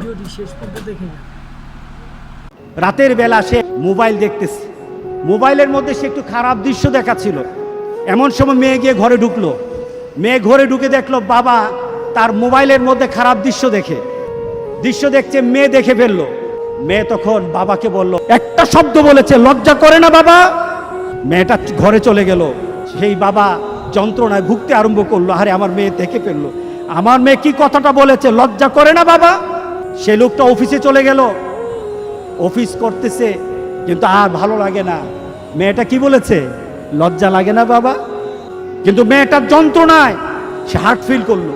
ভিডিওটি শেষ পর্যন্ত দেখে নিন। রাতের বেলা সে মোবাইল দেখতেছে, মোবাইলের মধ্যে সে একটু খারাপ দৃশ্য দেখাচ্ছিল। এমন সময় মেয়ে গিয়ে ঘরে ঢুকলো, মেয়ে ঘরে ঢুকে দেখলো বাবা তার মোবাইলের মধ্যে খারাপ দৃশ্য দেখছে, মেয়ে দেখে ফেললো। মেয়ে তখন বাবাকে বলল, একটা শব্দ বলেছে, লজ্জা করে না বাবা? মেয়েটা ঘরে চলে গেল। সেই বাবা যন্ত্রণায় ভুগতে আরম্ভ করলো, আরে আমার মেয়ে দেখে ফেললো, আমার মেয়ে কি কথাটা বলেছে, লজ্জা করে না বাবা? সে লোকটা অফিসে চলে গেল, অফিস করতেছে, কিন্তু আর ভালো লাগে না। মেয়েটা কি বলেছে, লজ্জা লাগে না বাবা? কিন্তু মেয়েটার যন্ত্রণায় সে হার্ট ফিল করলো।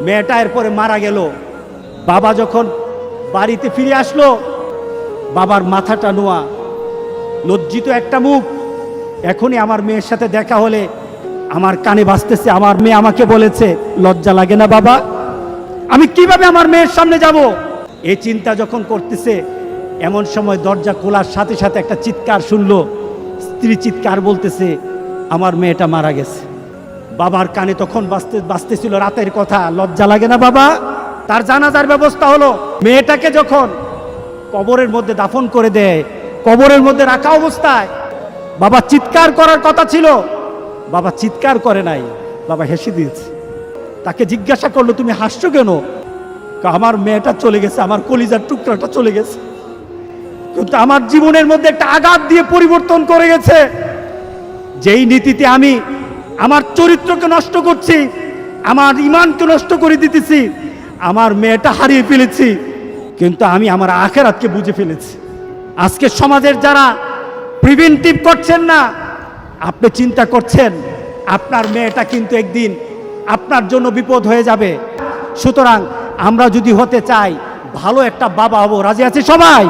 মেয়েটা এরপরে মারা গেল। বাবা যখন বাড়িতে ফিরে আসলো, বাবার মাথাটা নোয়া, লজ্জিত একটা মুখ। এখনই আমার মেয়ের সাথে দেখা হলে আমার কানে বাজতেছে, আমার মেয়ে আমাকে বলেছে, লজ্জা লাগে না বাবা? আমি কিভাবে আমার মেয়ের সামনে যাব? এই চিন্তা যখন করতেছে, এমন সময় দরজা খোলার সাথে সাথে একটা চিৎকার শুনলো। স্ত্রী চিৎকার বলতেছে, আমার মেয়েটা মারা গেছে। বাবার কানে তখন বাজতেছিল রাতের কথা, লজ্জা লাগে না বাবা? তার জানাজার ব্যবস্থা হলো। মেয়েটাকে যখন কবরের মধ্যে দাফন করে দেয়, কবরের মধ্যে রাখা অবস্থায় বাবা চিৎকার করার কথা ছিল, বাবা চিৎকার করে নাই, বাবা হেসে দিয়েছে। তাকে জিজ্ঞাসা করলো, তুমি হাসছো কেন? আমার মেয়েটা চলে গেছে, আমার কলিজার টুকরাটা চলে গেছে, কিন্তু আমার জীবনের মধ্যে একটা আঘাত দিয়ে পরিবর্তন করে গেছে। যেই নীতিতে আমি আমার চরিত্রকে নষ্ট করছি, আমার ঈমানকে নষ্ট করে দিতেছি, আমার মেয়েটা হারিয়ে ফেলেছি, কিন্তু আমি আমার আখিরাতকে বুঝে ফেলেছি। আজকে সমাজের যারা প্রিভেন্টিভ করছেন না, আপনি চিন্তা করছেন আপনার মেয়েটা কিন্তু একদিন আপনার জন্য বিপদ হয়ে যাবে। সুতরাং আমরা যদি হতে চাই ভালো একটা বাবা হব, রাজি আছে সবাই?